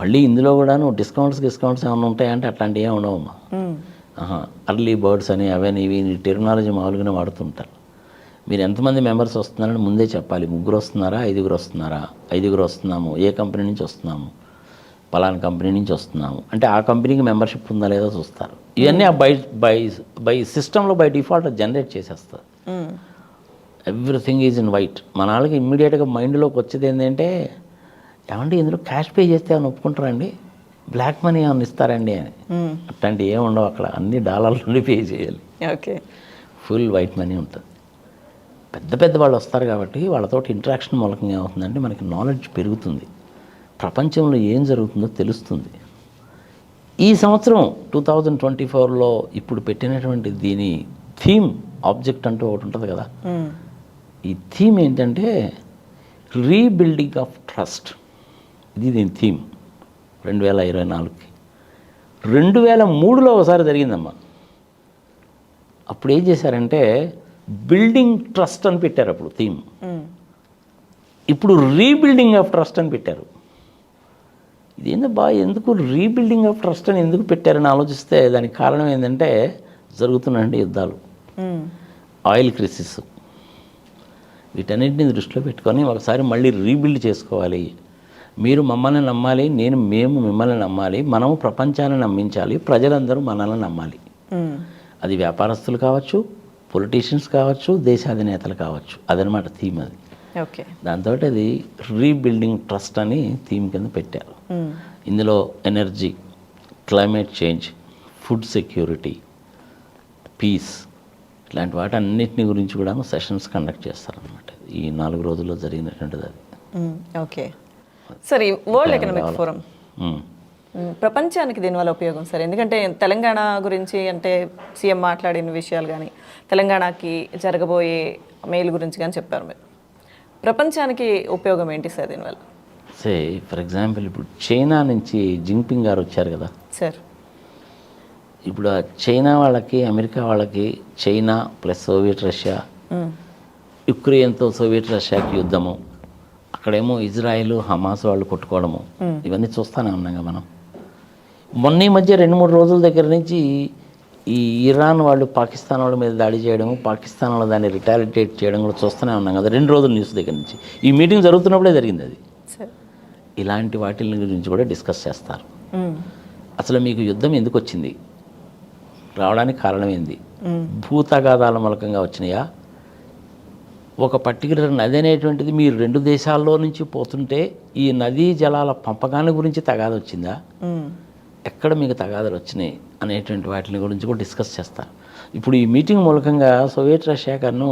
మళ్ళీ ఇందులో కూడాను డిస్కౌంట్స్ ఏమైనా ఉంటాయంటే అట్లాంటివి ఏమి ఉండవమ్మా. అర్లీ బర్డ్స్ అని అవన్నీ ఇవి టెక్నాలజీ మామూలుగానే వాడుతుంటారు. మీరు ఎంతమంది మెంబర్స్ వస్తున్నారని ముందే చెప్పాలి. 3 వస్తున్నారా, 5 వస్తున్నారా? 5 వస్తున్నాము. ఏ కంపెనీ నుంచి వస్తున్నాము? పలానా కంపెనీ నుంచి వస్తున్నాము అంటే ఆ కంపెనీకి మెంబర్షిప్ ఉందా లేదో చూస్తారు. ఇవన్నీ ఆ బై సిస్టంలో బై డిఫాల్ట్ జనరేట్ చేసేస్తారు. Everything is in white. మన వాళ్ళకి ఇమ్మీడియట్గా మైండ్లోకి వచ్చేది ఏంటంటే ఏమంటే ఇందులో క్యాష్ పే చేస్తే ఏమైనా ఒప్పుకుంటారండి, బ్లాక్ మనీ ఏమైనా ఇస్తారండి అని. అట్లాంటివి ఏమి ఉండవు అక్కడ, అన్ని డాలర్లోనే పే చేయాలి. ఓకే. ఫుల్ వైట్ మనీ ఉంటుంది. పెద్ద పెద్ద వాళ్ళు వస్తారు కాబట్టి వాళ్ళతో ఇంటరాక్షన్ మూలకంగా ఏమవుతుందంటే మనకి నాలెడ్జ్ పెరుగుతుంది, ప్రపంచంలో ఏం జరుగుతుందో తెలుస్తుంది. ఈ సంవత్సరం 2024లో ఇప్పుడు పెట్టినటువంటి దీని థీమ్ ఆబ్జెక్ట్ అంటూ ఒకటి ఉంటుంది కదా, ఈ థీమ్ ఏంటంటే రీబిల్డింగ్ ఆఫ్ ట్రస్ట్. ఇది దీని థీమ్ 2024కి. 2003లో ఒకసారి జరిగిందమ్మా. అప్పుడు ఏం చేశారంటే బిల్డింగ్ ట్రస్ట్ అని పెట్టారు అప్పుడు థీమ్. ఇప్పుడు రీబిల్డింగ్ ఆఫ్ ట్రస్ట్ అని పెట్టారు. ఇదేందో ఎందుకు రీబిల్డింగ్ ఆఫ్ ట్రస్ట్ అని ఎందుకు పెట్టారని ఆలోచిస్తే దానికి కారణం ఏంటంటే జరుగుతున్నాయండి యుద్ధాలు, ఆయిల్ క్రైసిస్, వీటన్నిటిని దృష్టిలో పెట్టుకొని ఒకసారి మళ్ళీ రీబిల్డ్ చేసుకోవాలి. మీరు మమ్మల్ని నమ్మాలి, మేము మిమ్మల్ని నమ్మాలి, మనము ప్రపంచాన్ని నమ్మించాలి, ప్రజలందరూ మనల్ని నమ్మాలి. అది వ్యాపారస్తులు కావచ్చు, పొలిటీషియన్స్ కావచ్చు, దేశాధినేతలు కావచ్చు. అదనమాట థీమ్ అది. ఓకే. దాంతో అది రీబిల్డింగ్ ట్రస్ట్ అని థీమ్ కింద పెట్టారు. ఇందులో energy, climate change, food security, peace, ఇట్లాంటి వాటి అన్నిటిని గురించి కూడా సెషన్స్ కండక్ట్ చేస్తారనమాట. ఈ 4 రోజుల్లో జరిగినటువంటిది అది. Okay sir. ఈ వరల్డ్ ఎకనామిక్ ఫోరం ప్రపంచానికి దీనివల్ల ఉపయోగం సార్, ఎందుకంటే తెలంగాణ గురించి అంటే సీఎం మాట్లాడిన విషయాలు కానీ, తెలంగాణకి జరగబోయే మేలు గురించి కానీ చెప్పారు మీరు. ప్రపంచానికి ఉపయోగం ఏంటి సార్ దీనివల్ల? ఫర్ ఎగ్జాంపుల్ ఇప్పుడు చైనా నుంచి జింగ్పింగ్ గారు వచ్చారు కదా సార్. ఇప్పుడు ఆ చైనా వాళ్ళకి, అమెరికా వాళ్ళకి, చైనా ప్లస్ సోవియట్ రష్యా, యుక్రెయిన్తో సోవియట్ రష్యాకి యుద్ధము, అక్కడేమో ఇజ్రాయిల్ హమాస్ వాళ్ళు కొట్టుకోవడము, ఇవన్నీ చూస్తూనే ఉన్నాం కదా మనం. మొన్న ఈ మధ్య 2-3 రోజుల దగ్గర నుంచి ఈ ఇరాన్ వాళ్ళు పాకిస్తాన్ వాళ్ళ మీద దాడి చేయడము, పాకిస్తాన్ వాళ్ళు దాన్ని రిటాలిటేట్ చేయడం కూడా చూస్తూనే ఉన్నాం కదా 2 రోజుల న్యూస్ దగ్గర నుంచి. ఈ మీటింగ్ జరుగుతున్నప్పుడే జరిగింది అది. ఇలాంటి వాటి గురించి కూడా డిస్కస్ చేస్తారు. అసలు మీకు యుద్ధం ఎందుకు వచ్చింది, రావడానికి కారణం ఏంది, భూతగాదాల మూలకంగా వచ్చినాయా, ఒక పర్టికులర్ నది అనేటువంటిది మీరు 2 దేశాల్లో నుంచి పోతుంటే ఈ నదీ జలాల పంపకాన్ని గురించి తగాదా వచ్చిందా, ఎక్కడ మీకు తగాదాలు వచ్చినాయి అనేటువంటి వాటి గురించి కూడా డిస్కస్ చేస్తారు. ఇప్పుడు ఈ మీటింగ్ మూలకంగా సోవియట్ రష్యా కన్నా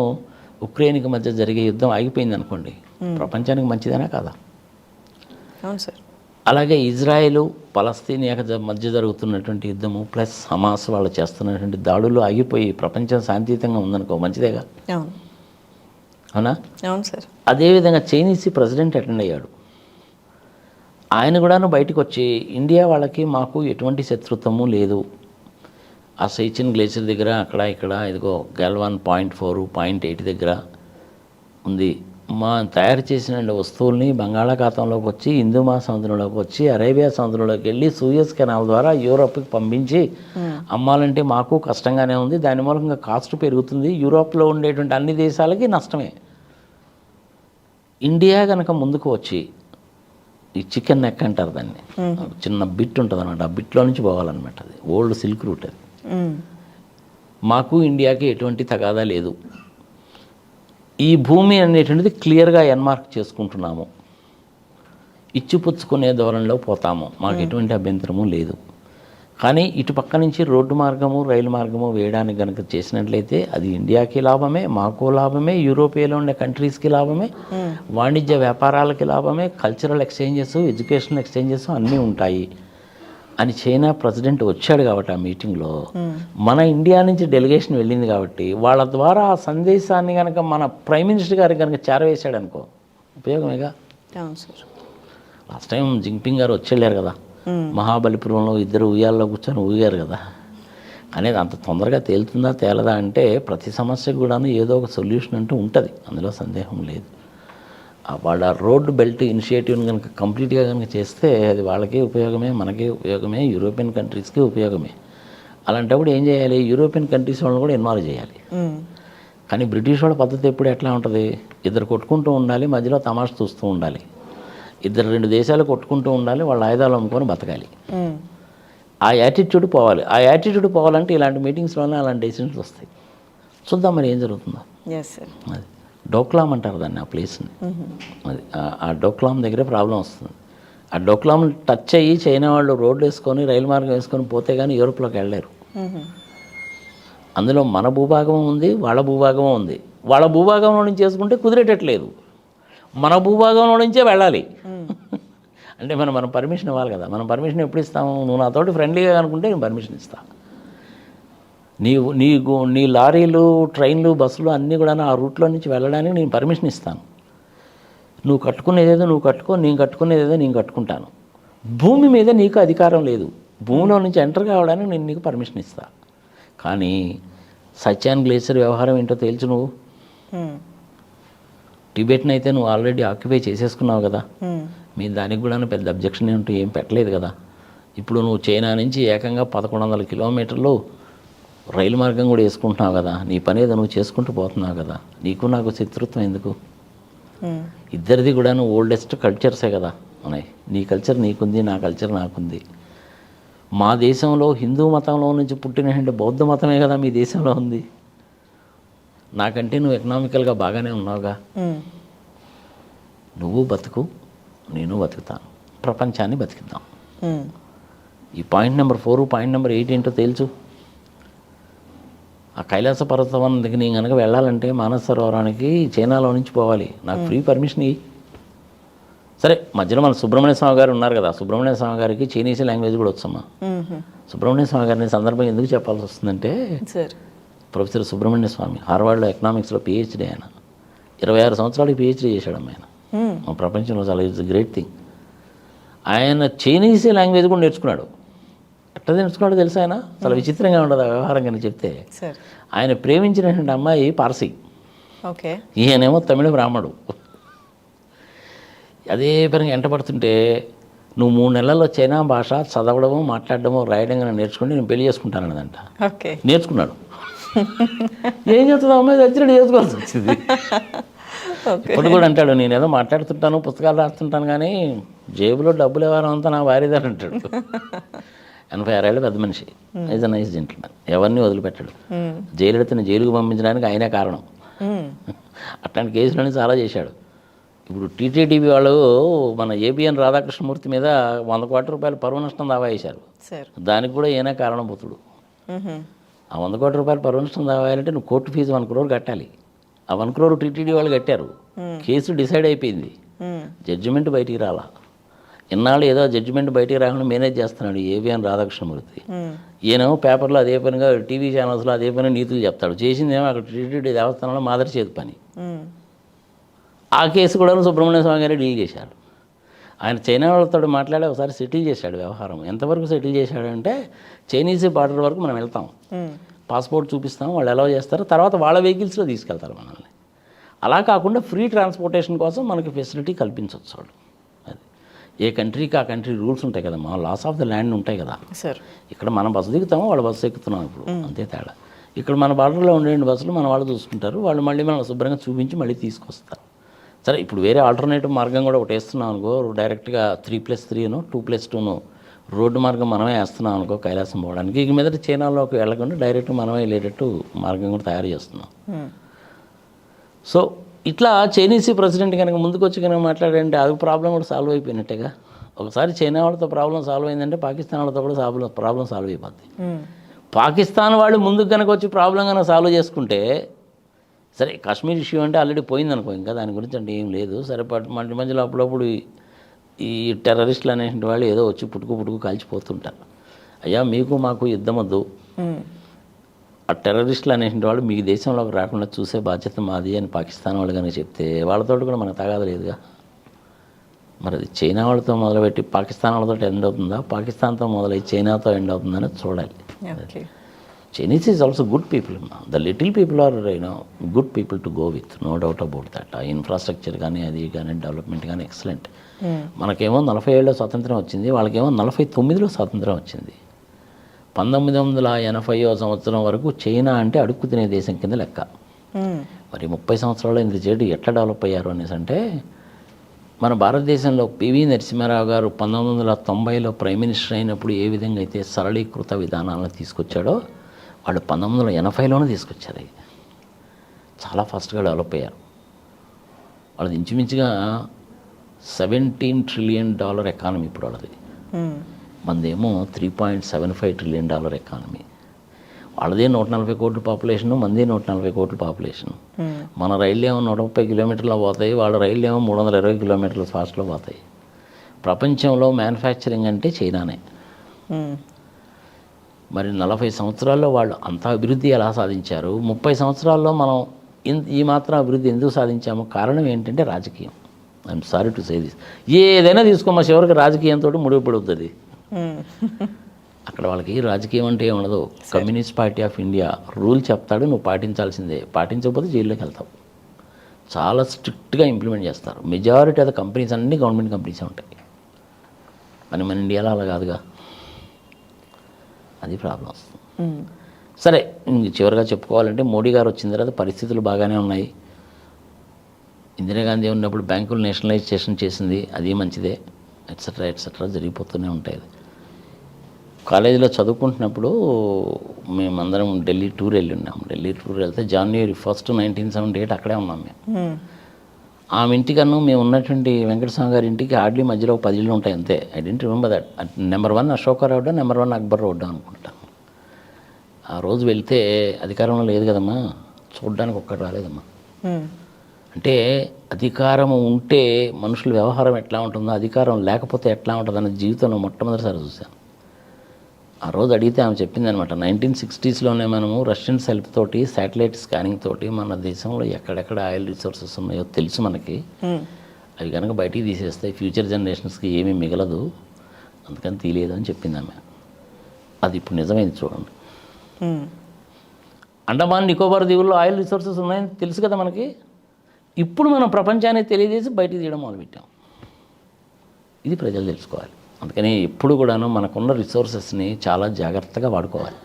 ఉక్రెయిన్కి మధ్య జరిగే యుద్ధం ఆగిపోయింది అనుకోండి, ప్రపంచానికి మంచిదేనా కాదా? అవును సార్. అలాగే ఇజ్రాయెలు పలస్తీనియా మధ్య జరుగుతున్నటువంటి యుద్ధము ప్లస్ హమాస్ వాళ్ళు చేస్తున్నటువంటి దాడులు ఆగిపోయి ప్రపంచం శాంతియుతంగా ఉందనుకో, మంచిదేగా? అవునా? అవును సార్. అదేవిధంగా చైనీస్ ప్రెసిడెంట్ అటెండ్ అయ్యాడు. ఆయన కూడాను బయటకు వచ్చి ఇండియా వాళ్ళకి మాకు ఎటువంటి శత్రుత్వము లేదు, ఆ సైచిన్ గ్లేసియర్ దగ్గర అక్కడ ఇక్కడ ఇదిగో గల్వాన్ 0.4 0.8 దగ్గర ఉంది, మా తయారు చేసిన వస్తువుల్ని బంగాళాఖాతంలోకి వచ్చి, హిందూ మహాసముద్రంలోకి వచ్చి, అరేబియా సముద్రంలోకి వెళ్ళి సూయజ్ కెనాల్ ద్వారా యూరోప్కి పంపించి అమ్మాలంటే మాకు కష్టంగానే ఉంది, దాని మూలంగా కాస్ట్ పెరుగుతుంది, యూరోప్లో ఉండేటువంటి అన్ని దేశాలకి నష్టమే. ఇండియా కనుక ముందుకు వచ్చి ఈ చికెన్ నెక్ అంటారు దాన్ని, చిన్న బిట్ ఉంటుంది అనమాట, ఆ బిట్లో నుంచి పోవాలన్నమాట, అది ఓల్డ్ సిల్క్ రూట్ అది. మాకు ఇండియాకి ఎటువంటి తగాదా లేదు, ఈ భూమి అనేటువంటిది క్లియర్గా ఎన్మార్క్ చేసుకుంటున్నాము, ఇచ్చిపుచ్చుకునే ధోరణిలో పోతాము, మాకు ఎటువంటి అభ్యంతరము లేదు. కానీ ఇటు పక్క నుంచి రోడ్డు మార్గము, రైలు మార్గము వేయడానికి కనుక చేసినట్లయితే అది ఇండియాకి లాభమే, మాకు లాభమే, యూరోపియాలో ఉండే కంట్రీస్కి లాభమే, వాణిజ్య వ్యాపారాలకి లాభమే, కల్చరల్ ఎక్స్చేంజెస్, ఎడ్యుకేషనల్ ఎక్స్చేంజెస్ అన్నీ ఉంటాయి అని చైనా ప్రెసిడెంట్ వచ్చాడు కాబట్టి ఆ మీటింగ్లో మన ఇండియా నుంచి డెలిగేషన్ వెళ్ళింది కాబట్టి వాళ్ళ ద్వారా ఆ సందేశాన్ని కనుక మన ప్రైమ్ మినిస్టర్ గారికి కనుక చేరవేశాడు అనుకో ఉపయోగమేగా. లాస్ట్ టైం జింగ్పింగ్ గారు వచ్చేళ్ళారు కదా, మహాబలిపురంలో 2 ఉయ్యాల్లో కూర్చొని ఊగారు కదా, అనేది అంత తొందరగా తేలుతుందా తేలదా అంటే ప్రతి సమస్యకు కూడాను ఏదో ఒక సొల్యూషన్ అంటూ ఉంటుంది, అందులో సందేహం లేదు. వాళ్ళ రోడ్ బెల్ట్ ఇనిషియేటివ్ని కనుక కంప్లీట్గా కనుక చేస్తే అది వాళ్ళకి ఉపయోగమే, మనకి ఉపయోగమే, యూరోపియన్ కంట్రీస్కి ఉపయోగమే. అలాంటప్పుడు ఏం చేయాలి, యూరోపియన్ కంట్రీస్ వాళ్ళని కూడా ఇన్వాల్వ్ చేయాలి. కానీ బ్రిటిష్ వాళ్ళ పద్ధతి ఎప్పుడు ఎట్లా ఉంటుంది, ఇద్దరు కొట్టుకుంటూ ఉండాలి, మధ్యలో తమాషా చూస్తూ ఉండాలి, 2 దేశాలు కొట్టుకుంటూ ఉండాలి, వాళ్ళ ఆయుధాలు అమ్ముకొని బతకాలి. ఆ యాటిట్యూడ్ పోవాలి. ఆ యాటిట్యూడ్ పోవాలంటే ఇలాంటి మీటింగ్స్లోనే అలాంటి డెసిషన్స్ వస్తాయి. చూద్దాం మరి ఏం జరుగుతుందో. అది డోక్లాం అంటారు దాన్ని, ఆ ప్లేస్ని. అది ఆ డోక్లాం దగ్గర ప్రాబ్లం వస్తుంది. ఆ డోక్లాం టచ్ అయ్యి చైనా వాళ్ళు రోడ్లు వేసుకొని రైలు మార్గం వేసుకొని పోతే కానీ యూరోప్లోకి వెళ్ళలేరు. అందులో మన భూభాగం ఉంది, వాళ్ళ భూభాగం ఉంది. వాళ్ళ భూభాగంలో నుంచి చేసుకుంటే కుదిరేటట్లేదు, మన భూభాగంలో నుంచే వెళ్ళాలి. అంటే మనం పర్మిషన్ ఇవ్వాలి కదా. మనం పర్మిషన్ ఎప్పుడు ఇస్తాము? నువ్వు నాతోటి ఫ్రెండ్లీగా అనుకుంటే నేను పర్మిషన్ ఇస్తాను. నీ లారీలు, ట్రైన్లు, బస్సులు అన్నీ కూడా ఆ రూట్లో నుంచి వెళ్ళడానికి నేను పర్మిషన్ ఇస్తాను. నువ్వు కట్టుకునేదేదో నువ్వు కట్టుకో, నేను కట్టుకునేదేదో నేను కట్టుకుంటాను. భూమి మీద నీకు అధికారం లేదు. భూమిలో నుంచి ఎంటర్ కావడానికి నేను నీకు పర్మిషన్ ఇస్తాను. కానీ సత్యాన్ గ్లేసియర్ వ్యవహారం ఏంటో తేల్చు నువ్వు. టిబెట్ని అయితే నువ్వు ఆల్రెడీ ఆక్యుపై చేసేసుకున్నావు కదా. మీ దానికి కూడా పెద్ద అబ్జెక్షన్ ఏంటో ఏం పెట్టలేదు కదా. ఇప్పుడు నువ్వు చైనా నుంచి ఏకంగా 1100 కిలోమీటర్లు రైలు మార్గం కూడా వేసుకుంటున్నావు కదా. నీ పని ఏదో నువ్వు చేసుకుంటూ పోతున్నావు కదా. నీకు నాకు శత్రుత్వం ఎందుకు? ఇద్దరిది కూడా నువ్వు ఓల్డెస్ట్ కల్చర్సే కదా ఉన్నాయి. నీ కల్చర్ నీకుంది, నా కల్చర్ నాకుంది. మా దేశంలో హిందూ మతంలో నుంచి పుట్టిన బౌద్ధ మతమే కదా మీ దేశంలో ఉంది. నాకంటే నువ్వు ఎకనామికల్గా బాగానే ఉన్నావుగా. నువ్వు బతుకు, నేను బతుకుతాను, ప్రపంచాన్ని బతికిద్దాం. ఈ పాయింట్ నెంబర్ 4, పాయింట్ నెంబర్ 8 ఏంటో తేల్చు. ఆ కైలాస పర్వతం దగ్గర నేను కనుక వెళ్ళాలంటే మానస సరోవరానికి చైనాలో నుంచి పోవాలి. నాకు ఫ్రీ పర్మిషన్ ఇవ్వి. సరే, మధ్యలో మన సుబ్రహ్మణ్య స్వామి గారు ఉన్నారు కదా. సుబ్రహ్మణ్య స్వామి గారికి చైనీస్ లాంగ్వేజ్ కూడా వచ్చమ్మా. సుబ్రహ్మణ్య స్వామి గారిని సందర్భం ఎందుకు చెప్పాల్సి వస్తుందంటే, ప్రొఫెసర్ సుబ్రహ్మణ్య స్వామి హార్వర్డ్లో ఎకనామిక్స్లో PhD ఆయన. 26 సంవత్సరాలకి PhD చేశాడు ఆయన. మా ప్రపంచంలో చాలా ఇట్స్ గ్రేట్ థింగ్. ఆయన చైనీస్ లాంగ్వేజ్ కూడా నేర్చుకున్నాడు. ఎట్లా నేర్చుకున్నాడో తెలుసా? ఆయన చాలా విచిత్రంగా ఉండదు ఆ వ్యవహారం కానీ చెప్తే. ఆయన ప్రేమించినటువంటి అమ్మాయి పార్సీ, ఈయనేమో తమిళ బ్రాహ్మడు. అదే పరంగా ఎంటపడుతుంటే, నువ్వు 3 నెలల్లో చైనా భాష చదవడము, మాట్లాడడము, రాయడం నేర్చుకుంటే నేను పెళ్లి చేసుకుంటానన్నదంట. నేర్చుకున్నాడు. ఏం చేస్తుంది అమ్మాయి? వచ్చినట్టు చేసుకోవాల్సి వచ్చింది. ఇప్పుడు కూడా అంటాడు, నేనేదో మాట్లాడుతుంటాను, పుస్తకాలు రాస్తుంటాను, కానీ జేబులో డబ్బులు ఎవరు అంతా నా భార్యదారు అంటాడు. 86 ఏళ్ళ పెద్ద మనిషి. Is a nice gentlemen. ఎవరిని వదిలిపెట్టాడు. జయలలితని జైలుకు పంపించడానికి ఆయనే కారణం. అట్లాంటి కేసులని చాలా చేశాడు. ఇప్పుడు టీటీడీపీ వాళ్ళు మన ABN రాధాకృష్ణమూర్తి మీద 100 కోట్ల రూపాయలు పరువు నష్టం దావా వేశారు. దానికి కూడా ఈయన కారణభూతుడు. ఆ 100 కోట్ల రూపాయలు పరువు నష్టం దావా వేయాలంటే నువ్వు కోర్టు ఫీజు 1 crore కట్టాలి. ఆ 1 crore టీటీడీ వాళ్ళు కట్టారు. కేసు డిసైడ్ అయిపోయింది, జడ్జిమెంట్ బయటికి రాలా. ఇన్నాళ్ళు ఏదో జడ్జిమెంట్ బయటికి రాకుండా మేనేజ్ చేస్తున్నాడు ABN రాధాకృష్ణమూర్తి. ఈయనేమో పేపర్లో అదే పనిగా, టీవీ ఛానల్స్లో అదే పని నీతులు చెప్తాడు. చేసిందేమో అక్కడ టీటీడీ దేవస్థానంలో మాదరి చేతి పని. ఆ కేసు కూడా సుబ్రహ్మణ్య స్వామి గారు డీల్ చేశారు. ఆయన చైనా వాళ్ళతో మాట్లాడి ఒకసారి సెటిల్ చేశాడు వ్యవహారం. ఎంతవరకు సెటిల్ చేశాడంటే, చైనీస్ బార్డర్ వరకు మనం వెళ్తాం, పాస్పోర్ట్ చూపిస్తాం, వాళ్ళు అలౌ చేస్తారు, తర్వాత వాళ్ళ వెహికల్స్లో తీసుకెళ్తారు మనల్ని. అలా కాకుండా ఫ్రీ ట్రాన్స్పోర్టేషన్ కోసం మనకి ఫెసిలిటీ కల్పించవచ్చు వాళ్ళు. అది ఏ కంట్రీకి ఆ కంట్రీ రూల్స్ ఉంటాయి కదా, మా లాస్ ఆఫ్ ద ల్యాండ్ ఉంటాయి కదా. ఇక్కడ మనం బస్సు దిగుతామో వాళ్ళు బస్సు ఎక్కుతున్నాం ఇప్పుడు, అంతే తేడా. ఇక్కడ మన బార్డర్లో ఉండే బస్సులు మన వాళ్ళు చూసుకుంటారు, వాళ్ళు మళ్ళీ మనం శుభ్రంగా చూపించి మళ్ళీ తీసుకొస్తారు. సరే, ఇప్పుడు వేరే ఆల్టర్నేటివ్ మార్గం కూడా ఒకటి వేస్తున్నాం అనుకో, డైరెక్ట్గా 3+3 2+2 రోడ్డు మార్గం మనమే వేస్తున్నాం అనుకో కైలాసం పోవడానికి. ఇక మీదట చైనాలోకి వెళ్ళకుండా డైరెక్ట్ మనమే వెళ్ళేటట్టు మార్గం కూడా తయారు చేస్తున్నాం. సో ఇట్లా చైనీస్ ప్రెసిడెంట్ కనుక ముందుకు వచ్చి కనుక మాట్లాడంటే అది ప్రాబ్లం కూడా సాల్వ్ అయిపోయినట్టేగా. ఒకసారి చైనా వాళ్ళతో ప్రాబ్లం సాల్వ్ అయిందంటే పాకిస్తాన్ వాళ్ళతో కూడా ప్రాబ్లం సాల్వ్ అయిపోద్ది. పాకిస్తాన్ వాళ్ళు ముందుకు కనుక వచ్చి ప్రాబ్లం కనుక సాల్వ్ చేసుకుంటే, సరే కాశ్మీర్ ఇష్యూ అంటే ఆల్రెడీ పోయిందనుకో, ఇంకా దాని గురించి అంటే ఏం లేదు. సరే, మధ్య మధ్యలో అప్పుడప్పుడు ఈ టెర్రరిస్టులు అనేటువంటి వాళ్ళు ఏదో వచ్చి పుట్టుకు కాల్చిపోతుంటారు. అయ్యా, మీకు మాకు యుద్ధం వద్దు, ఆ టెర్రరిస్టులు అనేటువంటి వాళ్ళు మీ దేశంలోకి రాకుండా చూసే బాధ్యత మాది అని పాకిస్తాన్ వాళ్ళు కనుక చెప్తే, వాళ్ళతో కూడా మనకు తగాదు లేదుగా. మరి అది చైనా వాళ్ళతో మొదలుపెట్టి పాకిస్తాన్ వాళ్ళతో ఎండ్ అవుతుందా, పాకిస్తాన్తో మొదలై చైనాతో ఎండ్ అవుతుందని చూడాలి. Chinese is also good people. The little people are, good people to go with, no doubt about that. Infrastructure కానీ అది కానీ డెవలప్మెంట్ కానీ ఎక్సలెంట్. మనకేమో 40 ఏళ్ళలో స్వాతంత్రం వచ్చింది, వాళ్ళకేమో 49లో స్వాతంత్రం వచ్చింది. 1980వ సంవత్సరం వరకు చైనా అంటే అడుక్కు తినే దేశం కింద లెక్క. మరి 30 సంవత్సరాల్లో ఇంత చేటు ఎట్లా డెవలప్ అయ్యారు అనేసి అంటే, మన భారతదేశంలో PV నరసింహారావు గారు 1990లో ప్రైమ్ మినిస్టర్ అయినప్పుడు ఏ విధంగా అయితే సరళీకృత విధానాలను తీసుకొచ్చాడో, వాళ్ళు 1980లోనే తీసుకొచ్చారు. చాలా ఫాస్ట్గా డెవలప్ అయ్యారు. వాళ్ళది ఇంచుమించుగా $17 trillion ఎకానమీ ఇప్పుడు వాళ్ళది. మనదేమో $3.75 trillion ఎకానమీ. వాళ్ళదే 140 కోట్ల పాపులేషను, మనదే 140 కోట్ల పాపులేషను. మన రైళ్ళు ఏమో 130 కిలోమీటర్లో పోతాయి, వాళ్ళ రైళ్ళు ఏమో 320 కిలోమీటర్ల ఫాస్ట్లో పోతాయి. ప్రపంచంలో మ్యానుఫ్యాక్చరింగ్ అంటే చైనానే. మరి 40 సంవత్సరాల్లో వాళ్ళు అంత అభివృద్ధి ఎలా సాధించారు? 30 సంవత్సరాల్లో మనం ఈ మాత్రం అభివృద్ధి ఎందుకు సాధించాము? కారణం ఏంటంటే రాజకీయం. I'm sorry to say this. ఏదైనా తీసుకోమా చివరికి రాజకీయంతో ముడిపడుతుంది. అక్కడ వాళ్ళకి రాజకీయం అంటే ఏముండదు. Communist party of India rule చెప్తాడు, నువ్వు పాటించాల్సిందే, పాటించకపోతే జైల్లోకి వెళ్తావు. చాలా స్ట్రిక్ట్గా ఇంప్లిమెంట్ చేస్తారు. మెజారిటీ ఆఫ్ ద కంపెనీస్ అన్నీ గవర్నమెంట్ కంపెనీసే ఉంటాయి. కానీ మన ఇండియాలో అలా కాదుగా, అది ప్రాబ్లం వస్తుంది. సరే, చివరిగా చెప్పుకోవాలంటే మోడీ గారు వచ్చిన తర్వాత పరిస్థితులు బాగానే ఉన్నాయి. ఇందిరాగాంధీ ఉన్నప్పుడు బ్యాంకులు నేషనలైజేషన్ చేసింది, అది మంచిదే, ఎట్సెట్రా ఎట్సెట్రా జరిగిపోతూనే ఉంటాయి. కాలేజీలో చదువుకుంటున్నప్పుడు మేమందరం ఢిల్లీ టూర్ వెళ్ళి ఉన్నాం. ఢిల్లీ టూర్ వెళ్తే January 1, 1978 అక్కడే ఉన్నాం మేము. ఆమె ఇంటికన్నా మేము ఉన్నటువంటి వెంకటస్వామి గారి ఇంటికి హార్డ్లీ మధ్యలో 10 ఇళ్ళు ఉంటాయి అంతే. I don't remember that. Number 1 Ashoka road, number 1 Akbar road అనుకుంటాను. ఆ రోజు వెళ్తే అధికారంలో లేదు కదమ్మా, చూడడానికి ఒక్కటి రాలేదమ్మా. అంటే అధికారం ఉంటే మనుషుల వ్యవహారం ఎట్లా ఉంటుందో, అధికారం లేకపోతే ఎట్లా ఉంటుందన్న జీవితంలో మొట్టమొదటిసారి చూశాను. ఆ రోజు అడిగితే ఆమె చెప్పింది అనమాట, 1960sలోనే మనము రష్యన్స్ హెల్ప్ తోటి, శాటిలైట్ స్కానింగ్ తోటి మన దేశంలో ఎక్కడెక్కడ ఆయిల్ రిసోర్సెస్ ఉన్నాయో తెలుసు మనకి. అవి కనుక బయటికి తీసేస్తే ఫ్యూచర్ జనరేషన్స్కి ఏమీ మిగలదు, అందుకని తీయలేదు అని చెప్పింది ఆమె. అది ఇప్పుడు నిజమైంది చూడండి. అండమాన్ నికోబార్ దీవుల్లో ఆయిల్ రిసోర్సెస్ ఉన్నాయని తెలుసు కదా మనకి. ఇప్పుడు మనం ప్రపంచానికి తెలియజేసి బయటికి తీయడం మొదలుపెట్టాం. ఇది ప్రజలు తెలుసుకోవాలి. అందుకని ఎప్పుడు కూడాను మనకున్న రిసోర్సెస్ని చాలా జాగ్రత్తగా వాడుకోవాలి.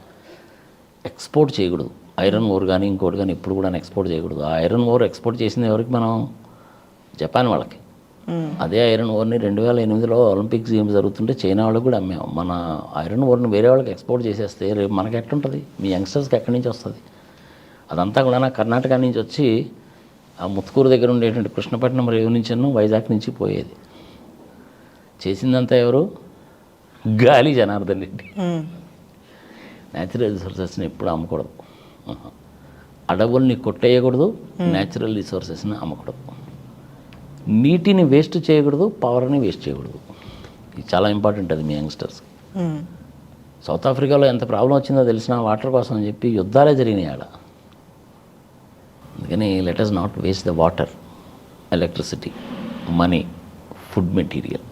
ఎక్స్పోర్ట్ చేయకూడదు. ఐరన్ ఓర్ కానీ ఇంకోటి కానీ ఎప్పుడు కూడా ఎక్స్పోర్ట్ చేయకూడదు. ఆ ఐరన్ ఓర్ ఎక్స్పోర్ట్ చేసింది ఎవరికి? మనం జపాన్ వాళ్ళకి. అదే ఐరన్ ఓర్ని 2008లో ఒలింపిక్స్ గేమ్స్ జరుగుతుంటే చైనా వాళ్ళకి కూడా అమ్మాము. మన ఐరన్ ఓర్ని వేరే వాళ్ళకి ఎక్స్పోర్ట్ చేసేస్తే రేపు మనకి ఎట్లుంటుంది? మీ యంగ్స్టర్స్కి ఎక్కడి నుంచి వస్తుంది? అదంతా కూడా కర్ణాటక నుంచి వచ్చి ఆ ముత్తుకూరు దగ్గర ఉండేటువంటి కృష్ణపట్నం రేవు నుంచి వైజాగ్ నుంచి పోయేది. చేసిందంతా ఎవరు? గాలి జనార్దన్ రెడ్డి. న్యాచురల్ రిసోర్సెస్ని ఎప్పుడు అమ్మకూడదు. అడవుల్ని కొట్టేయకూడదు, న్యాచురల్ రిసోర్సెస్ని అమ్మకూడదు. నీటిని వేస్ట్ చేయకూడదు, పవర్ని వేస్ట్ చేయకూడదు. ఇది చాలా ఇంపార్టెంట్ అది మీ యంగ్స్టర్స్కి. సౌత్ ఆఫ్రికాలో ఎంత ప్రాబ్లం వచ్చిందో తెలిసిన వాటర్ కోసం అని చెప్పి యుద్ధాలే జరిగినాయి ఆడ. అందుకని let us not waste the water, electricity, money, food material.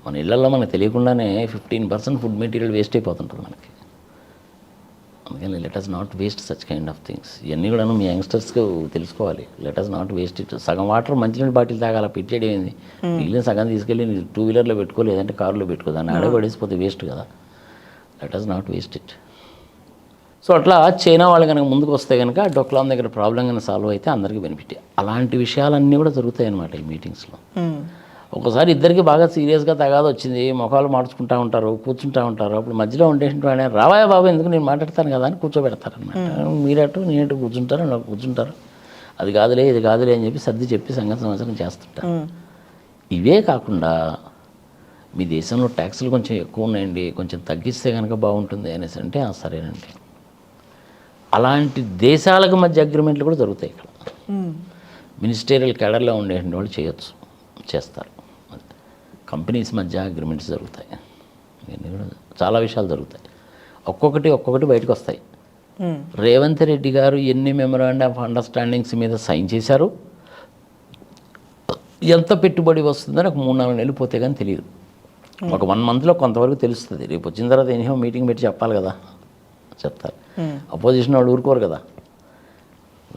మన ఇళ్లలో మనకు తెలియకుండానే 15% ఫుడ్ మెటీరియల్ వేస్ట్ అయిపోతుంటుంది మనకి. అందుకని let us not waste such kind of things. ఇవన్నీ కూడా మీ యంగ్స్టర్స్కి తెలుసుకోవాలి. Let us not waste it. సగం వాటర్ మంచినీటి బాటిల్ తాగాల పెట్టేది ఏంది? మిగిలిన సగం తీసుకెళ్ళి 2 వీలర్లో పెట్టుకో, లేదంటే కారులో పెట్టుకో, దాన్ని అడగబడేసిపోతే వేస్ట్ కదా. Let us not waste it. So అట్లా చైనా వాళ్ళు కనుక ముందుకు వస్తే కనుక డొక్లాం దగ్గర ప్రాబ్లం కనుక సాల్వ్ అయితే అందరికీ బెనిఫిట్. అలాంటి విషయాలన్నీ కూడా జరుగుతాయి అన్నమాట ఈ మీటింగ్స్లో. ఒకసారి ఇద్దరికి బాగా సీరియస్గా తగాదు వచ్చింది, ముఖాలు మార్చుకుంటూ ఉంటారు, కూర్చుంటూ ఉంటారు. అప్పుడు మధ్యలో ఉండేటువంటి వాడు రావాయా బాబు ఎందుకు నేను మాట్లాడతాను కదా అని కూర్చోబెడతారనమాట. మీరటు నేనటు కూర్చుంటారు, నాకు కూర్చుంటారు. అది కాదులే ఇది కాదులే అని చెప్పి సర్ది చెప్పి సంగతి సంవత్సరం చేస్తుంటారు. ఇవే కాకుండా మీ దేశంలో ట్యాక్సులు కొంచెం ఎక్కువ ఉన్నాయండి, కొంచెం తగ్గిస్తే కనుక బాగుంటుంది అనేసి అంటే సరేనండి. అలాంటి దేశాలకు మధ్య అగ్రిమెంట్లు కూడా జరుగుతాయి ఇక్కడ. మినిస్టేరియల్ క్యాడర్లో ఉండేటువంటి వాళ్ళు చేయొచ్చు, చేస్తారు. కంపెనీస్ మధ్య అగ్రిమెంట్స్ జరుగుతాయి. ఇవన్నీ కూడా చాలా విషయాలు జరుగుతాయి. ఒక్కొక్కటి బయటకు వస్తాయి. రేవంత్ రెడ్డి గారు ఎన్ని మెమరాండం ఆఫ్ అండర్స్టాండింగ్స్ మీద సైన్ చేశారు, ఎంత పెట్టుబడి వస్తుందని ఒక 3-4 నెలలు పోతే కానీ తెలియదు. ఒక 1 monthలో కొంతవరకు తెలుస్తుంది. రేపు వచ్చిన తర్వాత ఎనీహో మీటింగ్ పెట్టి చెప్పాలి కదా, చెప్తారు. అపోజిషన్ వాళ్ళు ఊరుకోరు కదా.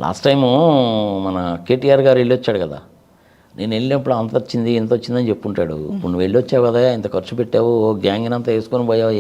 లాస్ట్ టైము మన కేటీఆర్ గారు వెళ్ళొచ్చాడు కదా, నేను వెళ్ళినప్పుడు అంత వచ్చింది ఇంత వచ్చిందని చెప్పుంటాడు. ఇప్పుడు నువ్వు వెళ్ళొచ్చావు కదా, ఇంత ఖర్చు పెట్టావు, గ్యాంగ్ అంతా వేసుకొని పోయావు,